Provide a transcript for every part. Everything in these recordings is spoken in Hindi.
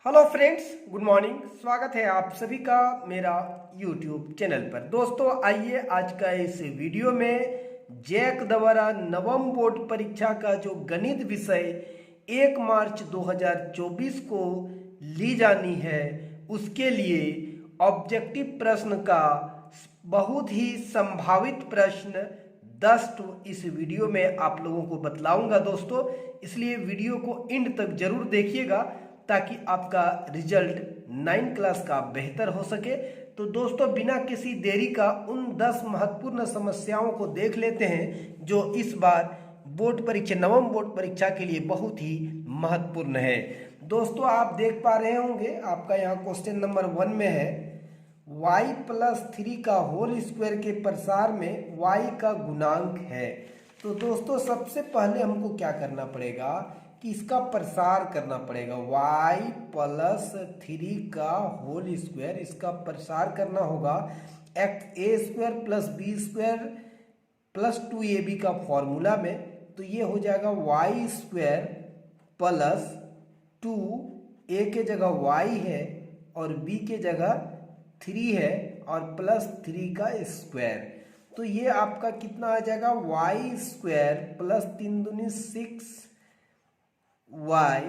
Hello friends, good morning. स्वागत है आप सभी का मेरा यूट्यूब चैनल पर। दोस्तों आइए आज का इस वीडियो में जैक द्वारा नवम बोर्ड परीक्षा का जो गणित विषय 1 मार्च 2024 को ली जानी है उसके लिए ऑब्जेक्टिव प्रश्न का बहुत ही संभावित प्रश्न 10 इस वीडियो में आप लोगों को बतलाऊंगा दोस्तों, इसलिए वीडियो को एंड तक जरूर देखिएगा ताकि आपका रिजल्ट 9 क्लास का बेहतर हो सके। तो दोस्तों बिना किसी देरी का उन 10 महत्वपूर्ण समस्याओं को देख लेते हैं जो इस बार बोर्ड परीक्षा नवम बोर्ड परीक्षा के लिए बहुत ही महत्वपूर्ण है। दोस्तों आप देख पा रहे होंगे, आपका यहाँ क्वेश्चन नंबर 1 में है y+3 का होल स्क्वायर के प्रसार में y का गुणांक है। तो दोस्तों सबसे पहले हमको क्या करना पड़ेगा कि इसका प्रसार करना पड़ेगा। y+3 का होल स्क्वायर, इसका प्रसार करना होगा a² + b² + 2ab का फॉर्मूला में। तो ये हो जाएगा y² + 2, a के जगह y है और b के जगह 3 है और +3 का स्क्वायर। तो ये आपका कितना आ जाएगा y² + 3 दूनी 6 y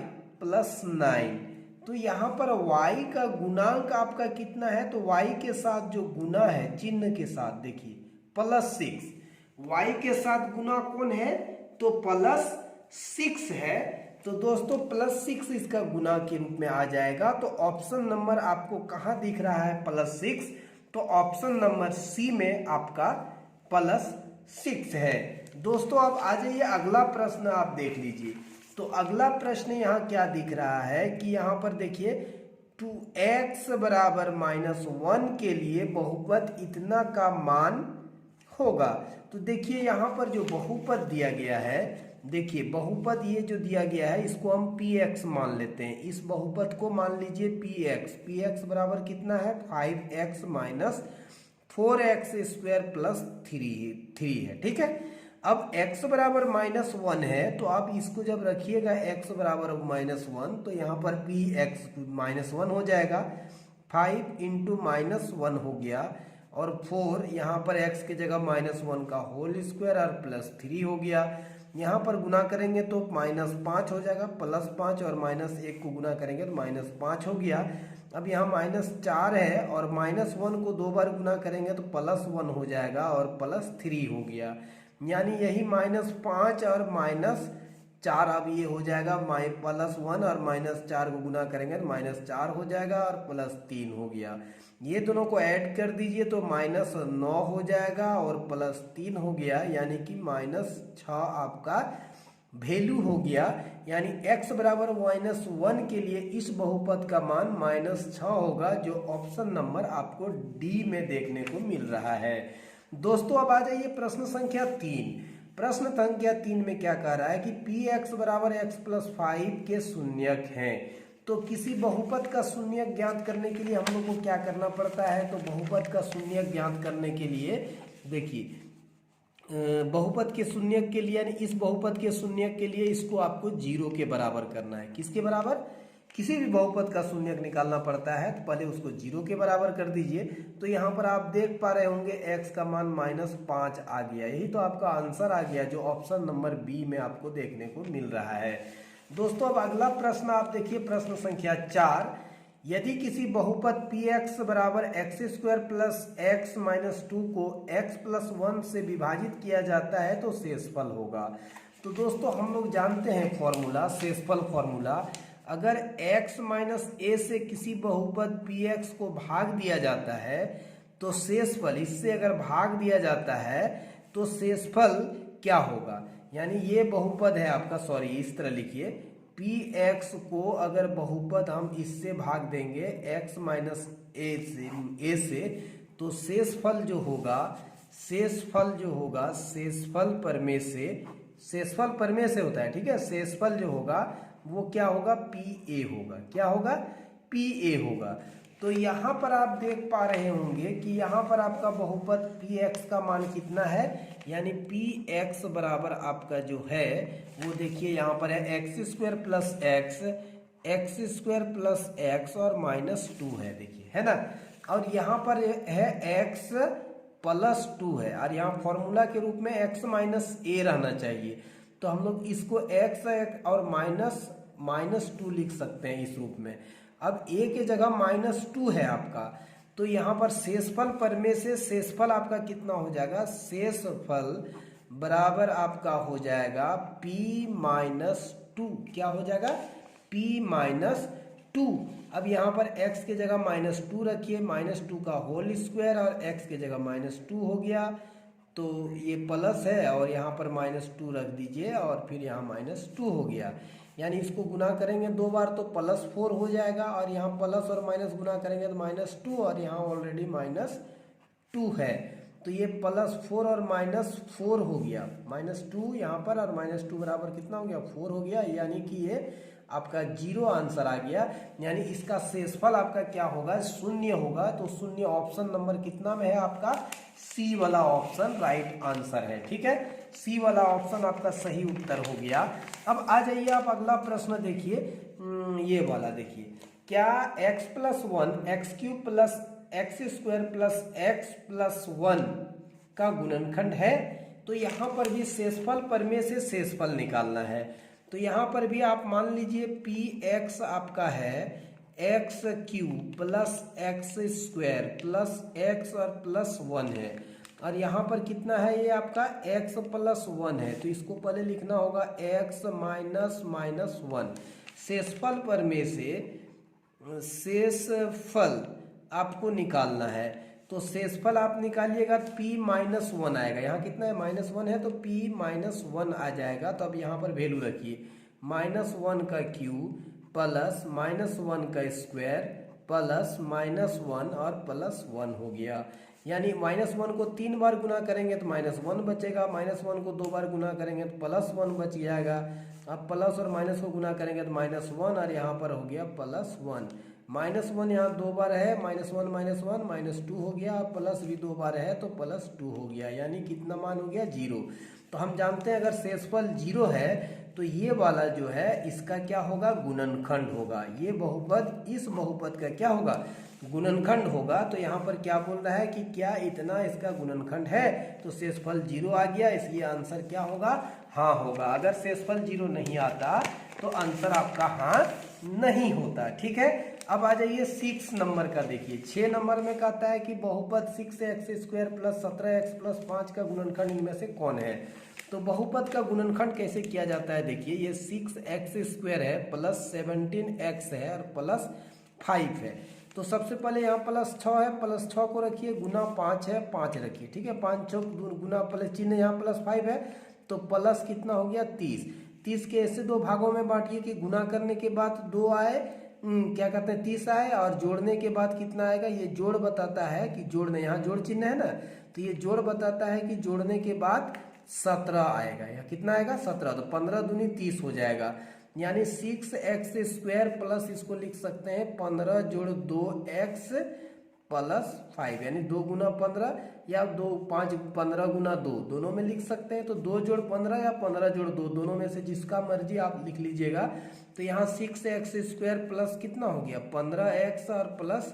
+ 9। तो यहाँ पर y का गुणांक आपका कितना है, तो y के साथ जो गुना है चिन्ह के साथ देखिए +6, y के साथ गुना कौन है तो +6 है। तो दोस्तों +6 इसका गुना के रूप में आ जाएगा। तो ऑप्शन नंबर आपको कहाँ दिख रहा है +6, तो ऑप्शन नंबर सी में आपका +6 है। दोस्तों आप आ जाइए अगला प्रश्न आप देख लीजिए। तो अगला प्रश्न यहाँ क्या दिख रहा है कि यहाँ पर देखिए 2x = -1 के लिए बहुपद इतना का मान होगा। तो देखिए यहाँ पर जो बहुपद दिया गया है, देखिए बहुपद ये जो दिया गया है इसको हम px मान लेते हैं। इस बहुपद को मान लीजिए px बराबर कितना है 5x - 4x² + 3 है, ठीक है। अब x बराबर -1 है तो आप इसको जब रखिएगा x बराबर -1 तो यहाँ पर px -1 हो जाएगा, 5 × -1 हो गया और 4 यहाँ पर x के जगह -1 का होल स्क्वायर और +3 हो गया। यहाँ पर गुना करेंगे तो -5 हो जाएगा, +5 और -1 को गुना करेंगे तो -5 हो गया। अब यहाँ -4 है और -1 को 2 बार गुना करेंगे तो +1 हो जाएगा और +3 हो गया। यानी यही -5 और -4 अब ये हो जाएगा +1 और -4 को गुना करेंगे तो -4 हो जाएगा और +3 हो गया। ये दोनों को ऐड कर दीजिए तो -9 हो जाएगा और +3 हो गया, यानी कि -6 आपका वैल्यू हो गया। यानी x बराबर -1 के लिए इस बहुपद का मान -6 होगा, जो ऑप्शन नंबर आपको डी में देखने को मिल रहा है। दोस्तों अब आ जाइए प्रश्न संख्या 3। प्रश्न संख्या 3 में क्या कह रहा है कि px = x + 5 के शून्यक हैं। तो किसी बहुपद का शून्यक ज्ञात करने के लिए हम लोग को क्या करना पड़ता है, तो बहुपद का शून्यक ज्ञात करने के लिए देखिए बहुपद के शून्यक के लिए यानी इस बहुपद के शून्यक के लिए इसको आपको 0 के बराबर करना है। किसके बराबर, किसी भी बहुपद का शून्यक निकालना पड़ता है तो पहले उसको 0 के बराबर कर दीजिए। तो यहाँ पर आप देख पा रहे होंगे x का मान -5 आ गया, यही तो आपका आंसर आ गया जो ऑप्शन नंबर बी में आपको देखने को मिल रहा है। दोस्तों अब अगला प्रश्न आप देखिए, प्रश्न संख्या 4। यदि किसी बहुपद px = x² + x - 2 को x + 1 से विभाजित किया जाता है तो शेषफल होगा। तो दोस्तों हम लोग जानते हैं फॉर्मूला, शेषफल फॉर्मूला। अगर x - a से किसी बहुपद px को भाग दिया जाता है तो शेषफल, इससे अगर भाग दिया जाता है तो शेषफल क्या होगा। यानी ये बहुपद है आपका, सॉरी इस तरह लिखिए, px को अगर बहुपद हम इससे भाग देंगे x - a से तो शेषफल जो होगा, शेषफल परमेय से होता है, ठीक है। शेषफल जो होगा वो क्या होगा pa होगा, क्या होगा pa होगा। तो यहाँ पर आप देख पा रहे होंगे कि यहाँ पर आपका बहुपद px का मान कितना है, यानी px बराबर आपका जो है वो देखिए यहाँ पर है x² + x x square plus x और माइनस 2 है, देखिए है ना। और यहाँ पर है एक्स प्लस 2 है, और यहाँ फॉर्मूला के रूप में एक्स माइनस ए रहना चाहिए। तो हम लोग इसको एक्स और माइनस 2 लिख सकते हैं इस रूप में। अब ए के जगह माइनस 2 है आपका, तो यहाँ पर शेषफल पर में से शेषफल आपका कितना हो जाएगा, शेषफल बराबर आपका हो जाएगा p माइनस 2। क्या हो जाएगा, p माइनस 2। अब यहाँ पर x के जगह माइनस 2 रखिए, माइनस 2 का होल स्क्वायर, और x के जगह माइनस 2 हो गया, तो ये प्लस है और यहाँ पर माइनस 2 रख दीजिए, और फिर यहाँ माइनस 2 हो गया। यानी इसको गुना करेंगे 2 बार तो प्लस 4 हो जाएगा, और यहाँ प्लस और माइनस गुना करेंगे तो माइनस 2, और यहाँ ऑलरेडी माइनस 2 है, तो ये प्लस 4 और माइनस 4 हो गया, माइनस 2 यहाँ पर, और माइनस 2 बराबर कितना हो गया, 4 हो गया। यानी कि ये आपका 0 आंसर आ गया। यानी इसका शेषफल आपका क्या होगा, शून्य होगा। तो शून्य ऑप्शन नंबर कितना में है आपका, सी वाला ऑप्शन राइट आंसर है। ठीक है, सी वाला ऑप्शन आपका सही उत्तर हो गया। अब आ जाइए आप अगला प्रश्न देखिए, ये वाला देखिए, क्या x plus 1 x cube plus x square plus x plus 1 का गुणनखंड है। तो यहाँ पर भी शेषफल पर में से शेषफल निकालना है। तो यहाँ पर भी आप मान लीजिए पी एक्स आपका है x cube plus x square plus x और प्लस 1 है, और यहाँ पर कितना है, ये आपका x प्लस 1 है। तो इसको पहले लिखना होगा x माइनस माइनस 1। शेषफल पर में से शेषफल आपको निकालना है, तो शेषफल आप निकालिएगा तो p माइनस 1 आएगा। यहाँ कितना है, माइनस 1 है, तो p माइनस 1 आ जाएगा। तो अब यहाँ पर वैल्यू रखिए, माइनस 1 का क्यूब प्लस माइनस 1 का स्क्वायर प्लस माइनस 1 और प्लस 1 हो गया। यानी माइनस 1 को 3 बार गुना करेंगे तो माइनस 1 बचेगा, माइनस 1 को 2 बार गुना करेंगे तो प्लस 1 बच जाएगा। अब प्लस और माइनस को गुना करेंगे तो माइनस 1, और यहाँ पर हो गया प्लस 1। माइनस 1 यहाँ 2 बार है, माइनस 1 माइनस 2 हो गया, प्लस भी 2 बार है तो प्लस 2 हो गया। यानी कितना मान हो गया, 0। तो हम जानते हैं अगर शेषफल 0 है तो ये वाला जो है इसका क्या होगा, गुणनखंड होगा। ये बहुपद इस बहुपद का क्या होगा, गुणनखंड होगा। तो यहाँ पर क्या बोल रहा है कि क्या इतना इसका गुणनखंड है, तो शेषफल 0 आ गया, इसलिए आंसर क्या होगा, हाँ होगा। अगर शेषफल 0 नहीं आता तो आंसर आपका हाँ नहीं होता। ठीक है, अब आ जाइए 6 नंबर का देखिए। 6 नंबर में कहता है कि बहुपद 6x square plus 17x plus 5 का गुणनखंड इनमें से कौन है। तो बहुपद का गुणनखंड कैसे किया जाता है, देखिए ये 6x स्क्वायर है प्लस 17x है और प्लस 5 है। तो सबसे पहले यहाँ प्लस 6 है, प्लस 6 को रखिए, गुना 5 है, 5 रखिए। ठीक है, 5 6 गुना प्लस चिन्ह यहाँ प्लस 5 है, तो प्लस कितना हो गया, 30। 30 के ऐसे 2 भागों में बांटिए कि गुना करने के बाद 2 आए, क्या कहते हैं 30 आए, और जोड़ने के बाद कितना आएगा, ये जोड़ बताता है कि जोड़ने, यहाँ जोड़ चिन्ह है ना, तो ये जोड़ बताता है कि जोड़ने के बाद 17 आएगा। या कितना आएगा, 17। तो 15 दूनी 30 हो जाएगा। यानी 6x स्क्वायर प्लस इसको लिख सकते हैं 15 जोड़ 2x प्लस 5, यानी 2 गुना 15 या 15 गुना 2 दोनों में लिख सकते हैं। तो 2 जोड़ 15 या 15 जोड़ 2 दोनों में से जिसका मर्जी आप लिख लीजिएगा। तो यहाँ 6x स्क्वायर प्लस कितना हो गया, 15x और प्लस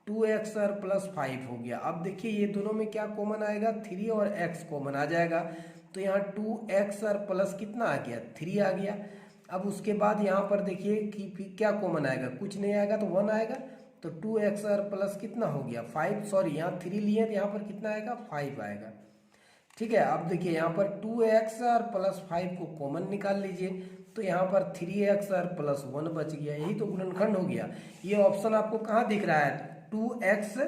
2x और प्लस 5 हो गया। अब देखिए ये दोनों में क्या कॉमन आएगा, 3 और x कॉमन आ जाएगा। तो यहाँ 2x और प्लस कितना आ गया, 3 आ गया। अब उसके बाद यहाँ पर देखिए कि क्या कॉमन आएगा, कुछ नहीं आएगा तो 1 आएगा। तो 2x और प्लस कितना हो गया 5, सॉरी यहाँ 3 लिए तो यहाँ पर कितना आएगा 5 आएगा। ठीक है, अब देखिए यहाँ पर 2x और प्लस 5 को कॉमन निकाल लीजिए, तो यहाँ पर 3x और प्लस 1 बच गया। यही तो गुणनखंड हो गया। ये ऑप्शन आपको कहाँ दिख रहा है, 2x,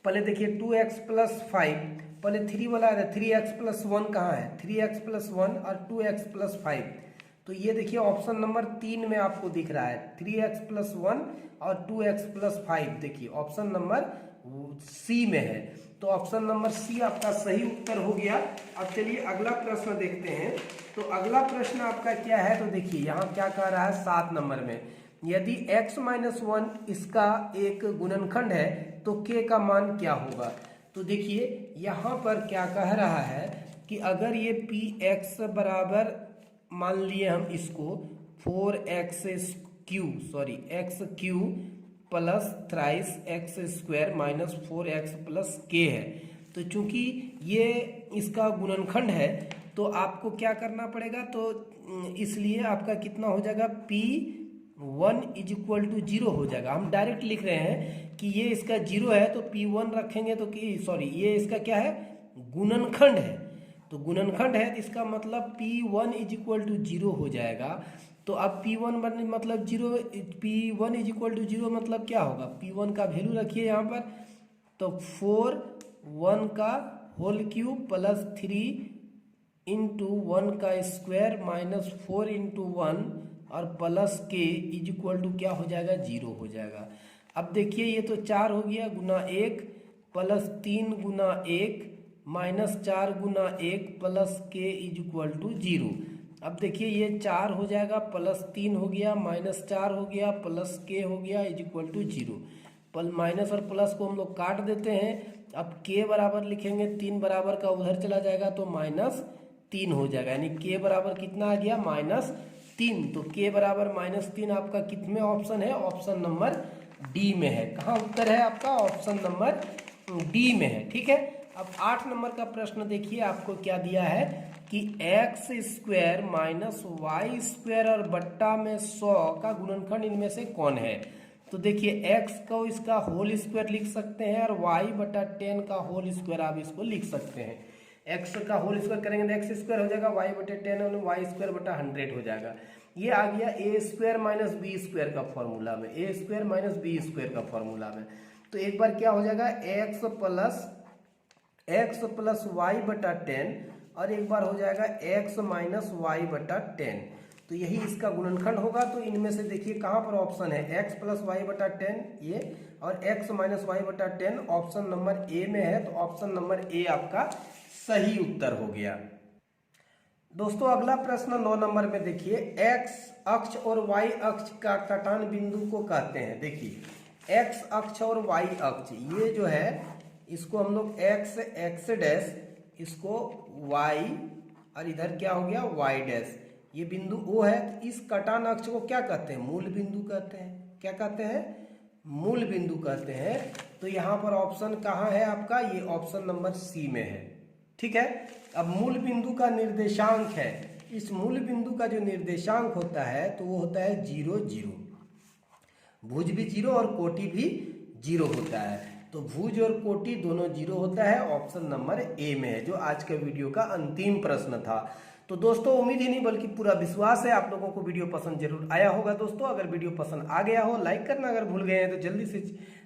पहले देखिए 2x प्लस 5, पहले 3 वाला है, 3x प्लस 1 कहाँ है, 3x प्लस 1 और 2x प्लस 5। तो ये देखिए ऑप्शन नंबर 3 में आपको दिख रहा है 3x प्लस 1 और 2x प्लस 5। देखिए ऑप्शन नंबर सी में है। तो ऑप्शन नंबर सी आपका सही उत्तर हो गया। अब चलिए अगला प्रश्न देखते हैं। तो अगला प्रश्न आपका क्या है, तो देखिए यहाँ क्या कह रहा है 7 नंबर में, यदि x माइनस 1 इसका एक गुणनखंड है तो k का मान क्या होगा। तो देखिए यहाँ पर क्या कह रहा है कि अगर ये px बराबर मान लिए हम इसको 4x Q plus thrice x square minus 4x plus के है। तो चूंकि ये इसका गुणनखंड है तो आपको क्या करना पड़ेगा, तो इसलिए आपका कितना हो जाएगा, P1 इज इक्वल टू 0 हो जाएगा। हम डायरेक्ट लिख रहे हैं कि ये इसका 0 है तो P1 रखेंगे तो ये इसका क्या है, गुणनखंड है। तो गुणनखंड है तो इसका मतलब P1 इज इक्वल टू 0 हो जाएगा। तो अब P1 मतलब 0, P1 इज इक्वल टू 0 मतलब क्या होगा, P1 का वैल्यू रखिए यहाँ पर, तो 4 1 का होल क्यूब प्लस 3 इंटू 1 का स्क्वायर माइनस 4 इंटू 1 और प्लस के इज इक्वल टू क्या हो जाएगा, 0 हो जाएगा। अब देखिए ये तो 4 हो गया गुना 1 प्लस 3 गुना 1 माइनस 4 गुना 1 प्लस के इज इक्वल टू 0। अब देखिए ये 4 हो जाएगा प्लस 3 हो गया माइनस 4 हो गया प्लस के हो गया इज इक्वल टू 0। माइनस और प्लस को हम लोग काट देते हैं। अब के बराबर लिखेंगे 3 बराबर का उधर चला जाएगा तो -3 हो जाएगा, यानी के बराबर कितना आ गया, -3। तो के बराबर -3 आपका कितने ऑप्शन है, ऑप्शन नंबर डी में है। कहाँ उत्तर है आपका, ऑप्शन नंबर डी में है। ठीक है, अब 8 नंबर का प्रश्न देखिए, आपको क्या दिया है कि X square minus Y square और बट्टा में 100 का गुणनखंड इनमें से कौन है। तो देखिए x को इसका होल स्क्वायर लिख सकते हैं और y बटा 10 का होल स्क्वायर आप इसको लिख सकते हैं। x का होल स्क्वायर करेंगे तो एक्स स्क्वायर हो जाएगा, y बटे 10 और वाई स्क्वायर बटा 100 हो जाएगा। ये आ गया ए स्क्वायर माइनस बी स्क्वायर का फॉर्मूला में, ए स्क्वायर माइनस बी स्क्वायर का फॉर्मूला में। तो एक बार क्या हो जाएगा, x प्लस वाई बटा 10 और एक बार हो जाएगा x माइनस वाई बटा 10। तो यही इसका गुणनखंड होगा। तो इनमें से देखिए कहाँ पर ऑप्शन है, x प्लस वाई बटा 10 ये और x माइनस वाई बटा 10 ऑप्शन नंबर ए में है। तो ऑप्शन नंबर ए आपका सही उत्तर हो गया। दोस्तों अगला प्रश्न 9 नंबर में देखिए, x अक्ष और y अक्ष का कटान बिंदु को कहते हैं। देखिए x अक्ष और y अक्ष ये जो है इसको हम लोग x डैश, इसको y और इधर क्या हो गया y डैश, ये बिंदु O है। तो इस कटान अक्ष को क्या कहते हैं, मूल बिंदु कहते हैं। क्या कहते हैं, मूल बिंदु कहते हैं। तो यहाँ पर ऑप्शन कहाँ है आपका, ये ऑप्शन नंबर सी में है। ठीक है, अब मूल बिंदु का निर्देशांक है, इस मूल बिंदु का जो निर्देशांक होता है तो वो होता है 0 0। भुज भी 0 और कोटि भी 0 होता है। तो भुज और कोटि दोनों 0 होता है, ऑप्शन नंबर ए में है, जो आज के वीडियो का अंतिम प्रश्न था। तो दोस्तों उम्मीद ही नहीं बल्कि पूरा विश्वास है आप लोगों को वीडियो पसंद जरूर आया होगा। दोस्तों अगर वीडियो पसंद आ गया हो, लाइक करना अगर भूल गए हैं तो जल्दी से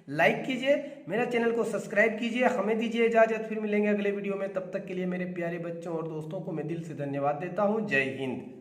लाइक कीजिए, मेरा चैनल को सब्सक्राइब कीजिए। हमें दीजिए इजाजत, फिर मिलेंगे अगले वीडियो में। तब तक के लिए मेरे प्यारे बच्चों और दोस्तों को मैं दिल से धन्यवाद देता हूँ। जय हिंद।